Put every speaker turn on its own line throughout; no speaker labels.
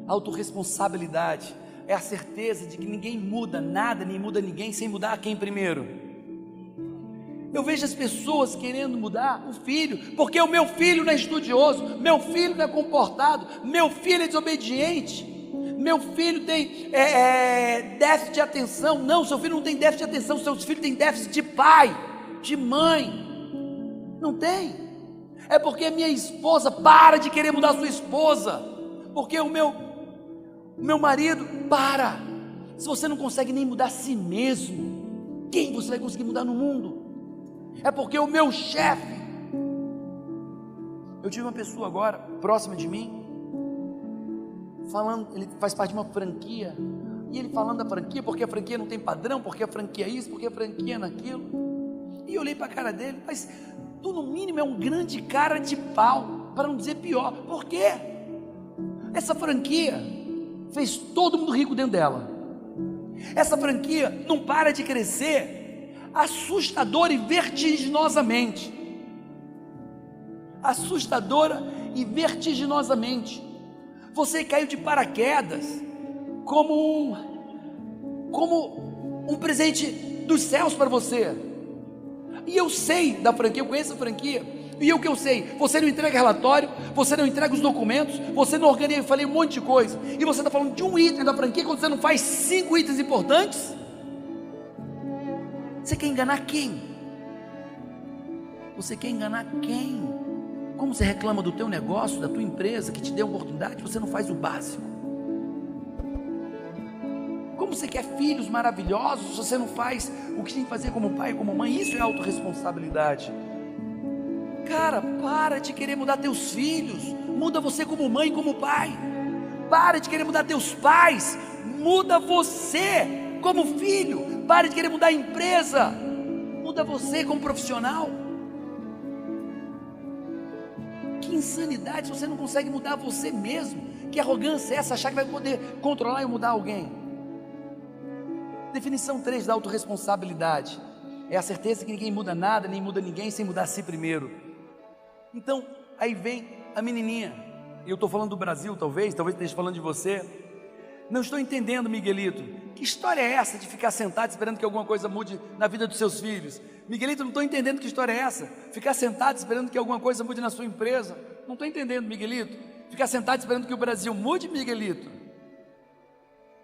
Autorresponsabilidade é a certeza de que ninguém muda nada, nem muda ninguém sem mudar quem primeiro. Eu vejo as pessoas querendo mudar o filho, porque o meu filho não é estudioso, meu filho não é comportado, meu filho é desobediente, meu filho tem déficit de atenção. Não, seu filho não tem déficit de atenção, seu filho tem déficit de pai, de mãe. Não tem. É porque minha esposa, para de querer mudar a sua esposa, porque o meu marido, para. Se você não consegue nem mudar a si mesmo, quem você vai conseguir mudar no mundo? É porque o meu chefe, eu tive uma pessoa agora, próxima de mim, falando, ele faz parte de uma franquia, e ele falando da franquia, porque a franquia não tem padrão, porque a franquia é isso, porque a franquia é naquilo, e eu olhei para a cara dele, mas tu no mínimo é um grande cara de pau, para não dizer pior. Por quê? Essa franquia fez todo mundo rico dentro dela, essa franquia não para de crescer, assustadora e vertiginosamente, você caiu de paraquedas, como um presente dos céus para você, e eu sei da franquia, eu conheço a franquia, e o que eu sei, você não entrega relatório, você não entrega os documentos, você não organiza, eu falei um monte de coisa, e você está falando de um item da franquia, quando você não faz 5 itens importantes. Você quer enganar quem? Você quer enganar quem? Como você reclama do teu negócio, da tua empresa, que te deu oportunidade, você não faz o básico? Como você quer filhos maravilhosos, se você não faz o que tem que fazer como pai e como mãe? Isso é autorresponsabilidade. Cara, para de querer mudar teus filhos, muda você como mãe e como pai. Para de querer mudar teus pais, muda você como filho. Pare de querer mudar a empresa, muda você como profissional. Que insanidade se você não consegue mudar você mesmo. Que arrogância é essa, achar que vai poder controlar e mudar alguém? Definição 3 da autorresponsabilidade é a certeza que ninguém muda nada, nem muda ninguém sem mudar a si primeiro. Então, aí vem a menininha, e eu estou falando do Brasil, talvez esteja falando de você. Não estou entendendo, Miguelito, que história é essa de ficar sentado esperando que alguma coisa mude na vida dos seus filhos? Miguelito, não estou entendendo que história é essa, ficar sentado esperando que alguma coisa mude na sua empresa. Não estou entendendo, Miguelito, ficar sentado esperando que o Brasil mude, Miguelito.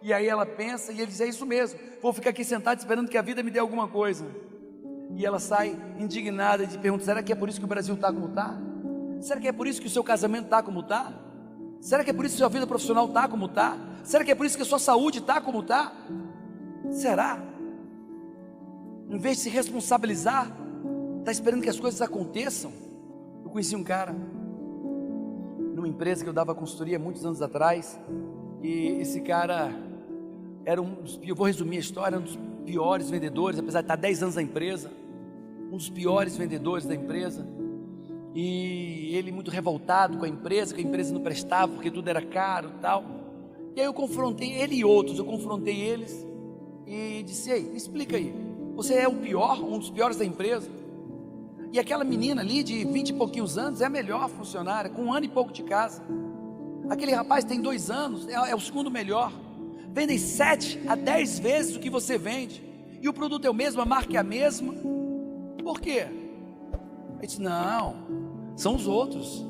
E aí ela pensa, e ele diz, é isso mesmo, vou ficar aqui sentado esperando que a vida me dê alguma coisa. E ela sai indignada e te pergunta, será que é por isso que o Brasil está como está? Será que é por isso que o seu casamento está como está? Será que é por isso que a sua vida profissional está como está? Será que é por isso que a sua saúde está como está? Será? Em vez de se responsabilizar, está esperando que as coisas aconteçam. Eu conheci um cara numa empresa que eu dava consultoria muitos anos atrás, e esse cara era um dos, eu vou resumir a história, um dos piores vendedores, apesar de estar 10 anos na empresa, um dos piores vendedores da empresa. E ele muito revoltado com a empresa, que a empresa não prestava, porque tudo era caro e tal. E aí eu confrontei ele e outros, eles e disse, ei, explica aí, você é o pior, um dos piores da empresa? E aquela menina ali de 20 e pouquinhos anos é a melhor funcionária, com 1 ano e pouco de casa. Aquele rapaz tem 2 anos, é o segundo melhor. Vendem 7 a 10 vezes o que você vende, e o produto é o mesmo, a marca é a mesma. Por quê? Ele disse, não, são os outros.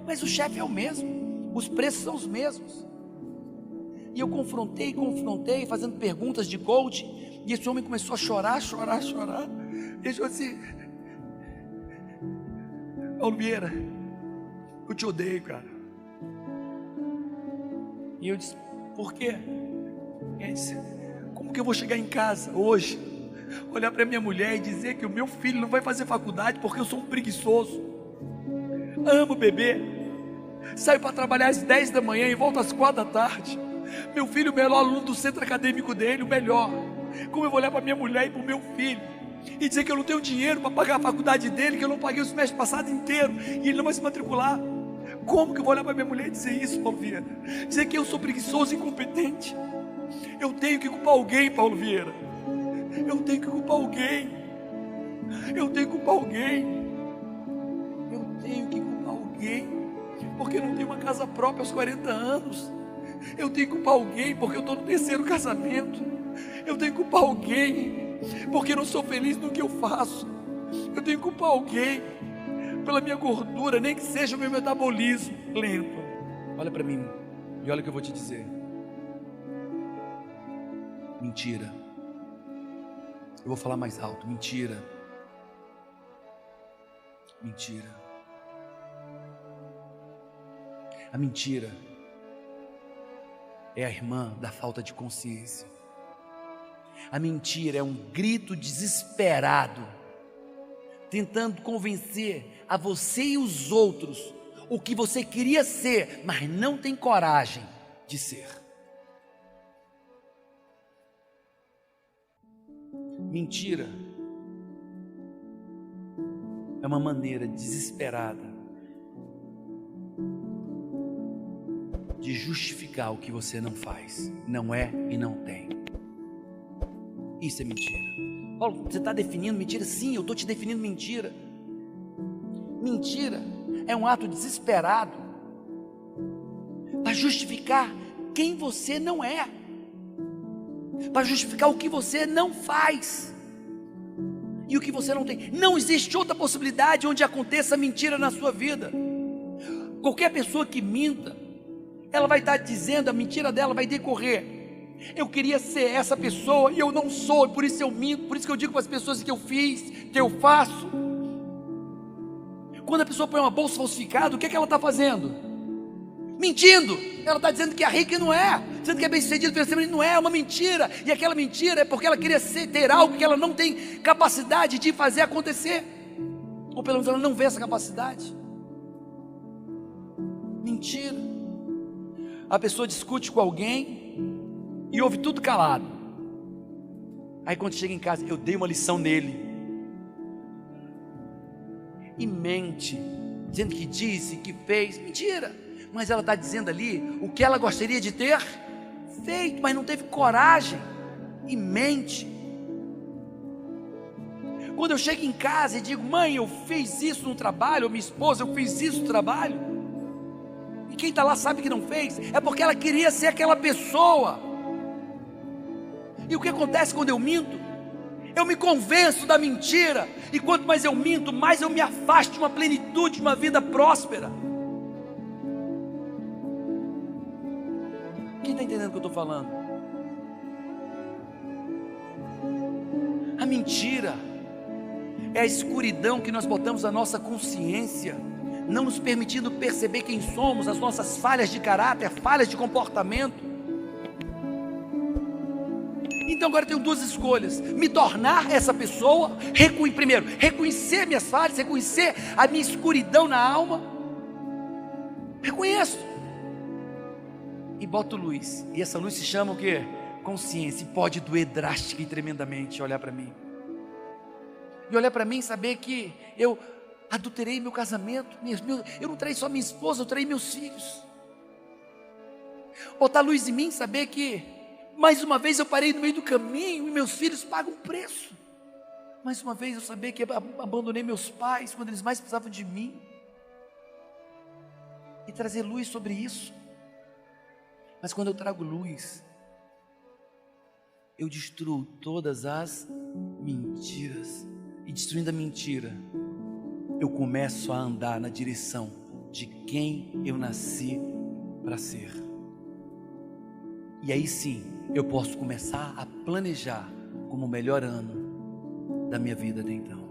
Mas o chefe é o mesmo, os preços são os mesmos. E eu confrontei, fazendo perguntas de coaching, e esse homem começou a chorar. Ele falou assim, Paulo Vieira, eu te odeio, cara. E eu disse, por quê? Ele disse, como que eu vou chegar em casa hoje, olhar para minha mulher e dizer que o meu filho não vai fazer faculdade porque eu sou um preguiçoso? Amo beber, saio para trabalhar às 10 da manhã e volto às 4 da tarde. Meu filho, o melhor aluno do centro acadêmico dele, o melhor. Como eu vou olhar para minha mulher e para o meu filho e dizer que eu não tenho dinheiro para pagar a faculdade dele, que eu não paguei o semestre passado inteiro e ele não vai se matricular? Como que eu vou olhar para minha mulher e dizer isso, Paulo Vieira? Dizer que eu sou preguiçoso e incompetente? Eu tenho que culpar alguém, Paulo Vieira. Eu tenho que culpar alguém. porque não tenho uma casa própria aos 40 anos. Eu tenho que culpar alguém porque eu estou no 3º casamento. Eu tenho que culpar alguém porque eu não sou feliz no que eu faço. Eu tenho que culpar alguém pela minha gordura, nem que seja o meu metabolismo lento. Olha para mim e olha o que eu vou te dizer. Mentira. Eu vou falar mais alto. Mentira. Mentira. A mentira é a irmã da falta de consciência. A mentira é um grito desesperado, tentando convencer a você e os outros o que você queria ser, mas não tem coragem de ser. Mentira é uma maneira desesperada de justificar o que você não faz, não é e não tem. Isso é mentira. Paulo, você está definindo mentira? Sim, eu estou te definindo mentira. Mentira é um ato desesperado para justificar quem você não é, para justificar o que você não faz e o que você não tem. Não existe outra possibilidade onde aconteça mentira na sua vida. Qualquer pessoa que minta, ela vai estar dizendo, a mentira dela vai decorrer: eu queria ser essa pessoa e eu não sou, e por isso eu minto, por isso que eu digo para as pessoas que eu fiz, que eu faço. Quando a pessoa põe uma bolsa falsificada, o que é que ela está fazendo? Mentindo. Ela está dizendo que é rica e não é, dizendo que é bem sucedido financeiramente, não é uma mentira. E aquela mentira é porque ela queria ter algo que ela não tem capacidade de fazer acontecer, ou pelo menos ela não vê essa capacidade. Mentira. A pessoa discute com alguém e ouve tudo calado. Aí quando chega em casa, eu dei uma lição nele. E mente, dizendo que disse, que fez. Mentira. Mas ela está dizendo ali o que ela gostaria de ter feito, mas não teve coragem. E mente. Quando eu chego em casa e digo: mãe, eu fiz isso no trabalho, ou minha esposa, eu fiz isso no trabalho, e quem está lá sabe que não fez, é porque ela queria ser aquela pessoa. E o que acontece quando eu minto? Eu me convenço da mentira, e quanto mais eu minto, mais eu me afasto de uma plenitude, de uma vida próspera. Quem está entendendo o que eu estou falando? A mentira é a escuridão que nós botamos na nossa consciência, não nos permitindo perceber quem somos, as nossas falhas de caráter, falhas de comportamento. Então agora eu tenho duas escolhas: me tornar essa pessoa, primeiro, reconhecer minhas falhas, reconhecer a minha escuridão na alma, reconheço, e boto luz, e essa luz se chama o quê? Consciência. E pode doer drástica e tremendamente olhar para mim, e olhar para mim e saber que eu adulterei meu casamento, eu não traí só minha esposa, eu traí meus filhos. Botar luz em mim, saber que mais uma vez eu parei no meio do caminho e meus filhos pagam preço. Mais uma vez eu saber que abandonei meus pais quando eles mais precisavam de mim, e trazer luz sobre isso. Mas quando eu trago luz, eu destruo todas as mentiras, e destruindo a mentira, eu começo a andar na direção de quem eu nasci para ser. E aí sim, eu posso começar a planejar como o melhor ano da minha vida até então.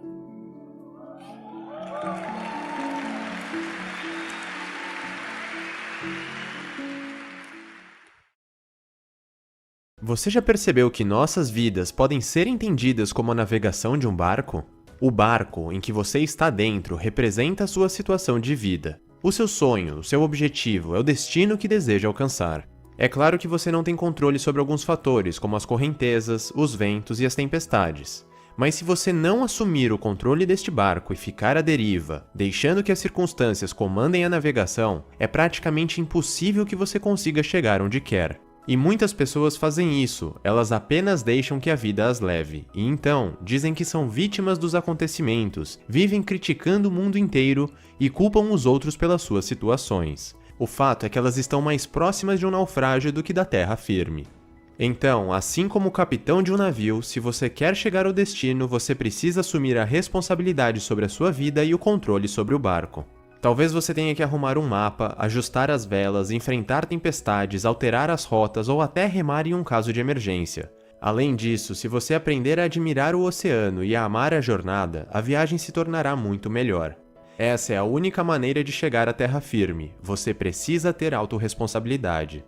Você já percebeu que nossas vidas podem ser entendidas como a navegação de um barco? O barco em que você está dentro representa a sua situação de vida. O seu sonho, o seu objetivo, é o destino que deseja alcançar. É claro que você não tem controle sobre alguns fatores, como as correntezas, os ventos e as tempestades. Mas se você não assumir o controle deste barco e ficar à deriva, deixando que as circunstâncias comandem a navegação, é praticamente impossível que você consiga chegar onde quer. E muitas pessoas fazem isso, elas apenas deixam que a vida as leve, e então dizem que são vítimas dos acontecimentos, vivem criticando o mundo inteiro e culpam os outros pelas suas situações. O fato é que elas estão mais próximas de um naufrágio do que da terra firme. Então, assim como o capitão de um navio, se você quer chegar ao destino, você precisa assumir a responsabilidade sobre a sua vida e o controle sobre o barco. Talvez você tenha que arrumar um mapa, ajustar as velas, enfrentar tempestades, alterar as rotas ou até remar em um caso de emergência. Além disso, se você aprender a admirar o oceano e a amar a jornada, a viagem se tornará muito melhor. Essa é a única maneira de chegar à terra firme. Você precisa ter autorresponsabilidade.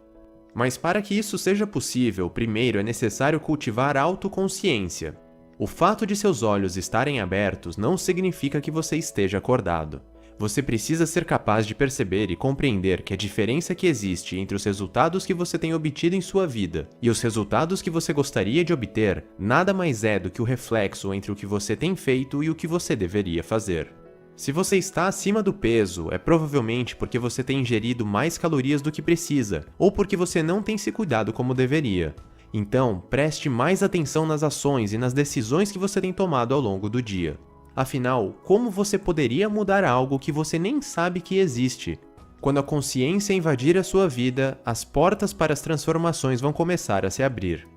Mas para que isso seja possível, primeiro é necessário cultivar a autoconsciência. O fato de seus olhos estarem abertos não significa que você esteja acordado. Você precisa ser capaz de perceber e compreender que a diferença que existe entre os resultados que você tem obtido em sua vida e os resultados que você gostaria de obter nada mais é do que o reflexo entre o que você tem feito e o que você deveria fazer. Se você está acima do peso, é provavelmente porque você tem ingerido mais calorias do que precisa, ou porque você não tem se cuidado como deveria. Então, preste mais atenção nas ações e nas decisões que você tem tomado ao longo do dia. Afinal, como você poderia mudar algo que você nem sabe que existe? Quando a consciência invadir a sua vida, as portas para as transformações vão começar a se abrir.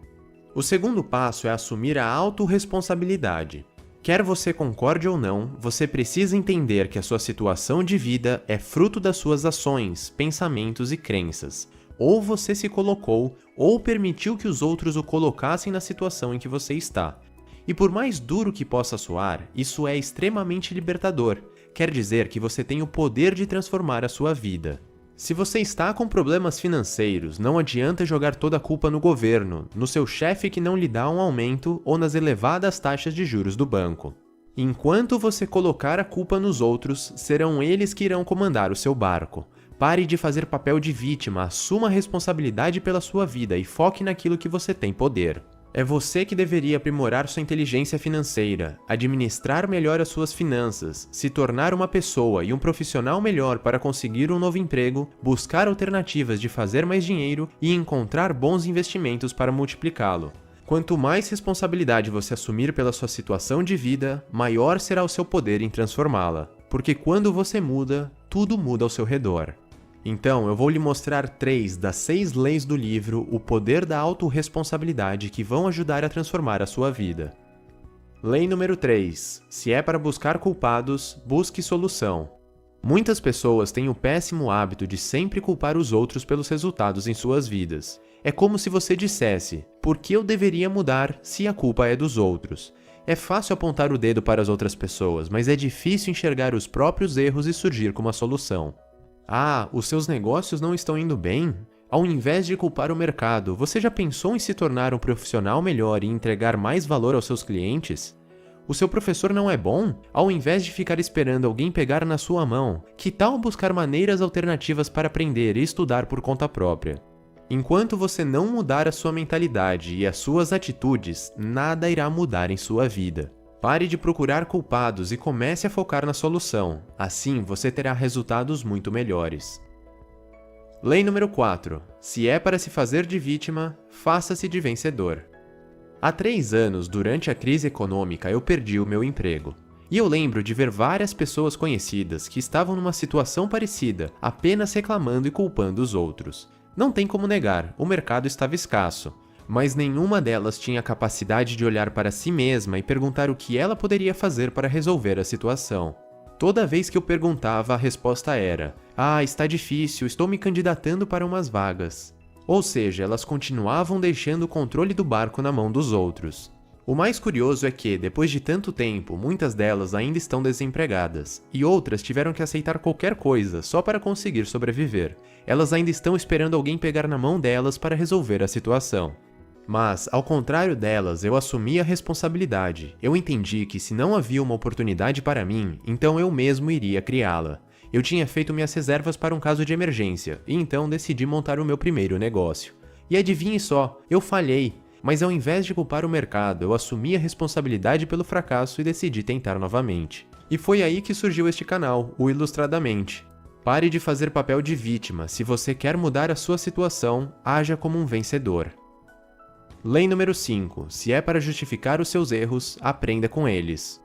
O segundo passo é assumir a autorresponsabilidade. Quer você concorde ou não, você precisa entender que a sua situação de vida é fruto das suas ações, pensamentos e crenças. Ou você se colocou, ou permitiu que os outros o colocassem na situação em que você está. E por mais duro que possa soar, isso é extremamente libertador. Quer dizer que você tem o poder de transformar a sua vida. Se você está com problemas financeiros, não adianta jogar toda a culpa no governo, no seu chefe que não lhe dá um aumento ou nas elevadas taxas de juros do banco. Enquanto você colocar a culpa nos outros, serão eles que irão comandar o seu barco. Pare de fazer papel de vítima, assuma a responsabilidade pela sua vida e foque naquilo que você tem poder. É você que deveria aprimorar sua inteligência financeira, administrar melhor as suas finanças, se tornar uma pessoa e um profissional melhor para conseguir um novo emprego, buscar alternativas de fazer mais dinheiro e encontrar bons investimentos para multiplicá-lo. Quanto mais responsabilidade você assumir pela sua situação de vida, maior será o seu poder em transformá-la. Porque quando você muda, tudo muda ao seu redor. Então, eu vou lhe mostrar 3 das 6 leis do livro O Poder da Autorresponsabilidade que vão ajudar a transformar a sua vida. Lei número 3. Se é para buscar culpados, busque solução. Muitas pessoas têm o péssimo hábito de sempre culpar os outros pelos resultados em suas vidas. É como se você dissesse, por que eu deveria mudar se a culpa é dos outros? É fácil apontar o dedo para as outras pessoas, mas é difícil enxergar os próprios erros e surgir com uma solução. Ah, os seus negócios não estão indo bem? Ao invés de culpar o mercado, você já pensou em se tornar um profissional melhor e entregar mais valor aos seus clientes? O seu professor não é bom? Ao invés de ficar esperando alguém pegar na sua mão, que tal buscar maneiras alternativas para aprender e estudar por conta própria? Enquanto você não mudar a sua mentalidade e as suas atitudes, nada irá mudar em sua vida. Pare de procurar culpados e comece a focar na solução. Assim, você terá resultados muito melhores. Lei número 4. Se é para se fazer de vítima, faça-se de vencedor. Há 3 anos, durante a crise econômica, eu perdi o meu emprego. E eu lembro de ver várias pessoas conhecidas que estavam numa situação parecida, apenas reclamando e culpando os outros. Não tem como negar, o mercado estava escasso. Mas nenhuma delas tinha a capacidade de olhar para si mesma e perguntar o que ela poderia fazer para resolver a situação. Toda vez que eu perguntava, a resposta era: "Ah, está difícil, estou me candidatando para umas vagas." Ou seja, elas continuavam deixando o controle do barco na mão dos outros. O mais curioso é que, depois de tanto tempo, muitas delas ainda estão desempregadas, e outras tiveram que aceitar qualquer coisa só para conseguir sobreviver. Elas ainda estão esperando alguém pegar na mão delas para resolver a situação. Mas, ao contrário delas, eu assumi a responsabilidade. Eu entendi que se não havia uma oportunidade para mim, então eu mesmo iria criá-la. Eu tinha feito minhas reservas para um caso de emergência, e então decidi montar o meu primeiro negócio. E adivinhe só, eu falhei, mas ao invés de culpar o mercado, eu assumi a responsabilidade pelo fracasso e decidi tentar novamente. E foi aí que surgiu este canal, o Ilustradamente. Pare de fazer papel de vítima. Se você quer mudar a sua situação, haja como um vencedor. Lei número 5. Se é para justificar os seus erros, aprenda com eles.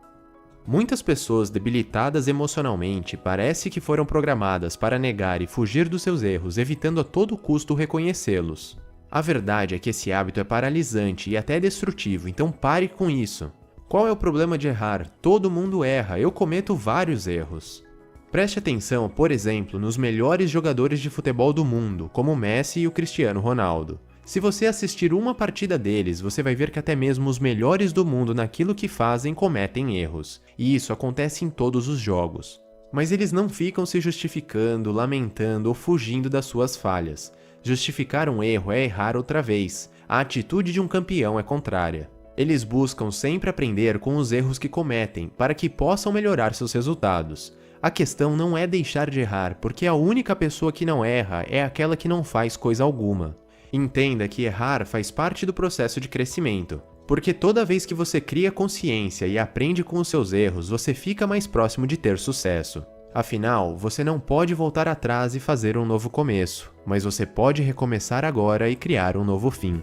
Muitas pessoas debilitadas emocionalmente parece que foram programadas para negar e fugir dos seus erros, evitando a todo custo reconhecê-los. A verdade é que esse hábito é paralisante e até destrutivo, então pare com isso. Qual é o problema de errar? Todo mundo erra, eu cometo vários erros. Preste atenção, por exemplo, nos melhores jogadores de futebol do mundo, como o Messi e o Cristiano Ronaldo. Se você assistir uma partida deles, você vai ver que até mesmo os melhores do mundo naquilo que fazem cometem erros, e isso acontece em todos os jogos. Mas eles não ficam se justificando, lamentando ou fugindo das suas falhas. Justificar um erro é errar outra vez. A atitude de um campeão é contrária. Eles buscam sempre aprender com os erros que cometem, para que possam melhorar seus resultados. A questão não é deixar de errar, porque a única pessoa que não erra é aquela que não faz coisa alguma. Entenda que errar faz parte do processo de crescimento, porque toda vez que você cria consciência e aprende com os seus erros, você fica mais próximo de ter sucesso. Afinal, você não pode voltar atrás e fazer um novo começo, mas você pode recomeçar agora e criar um novo fim.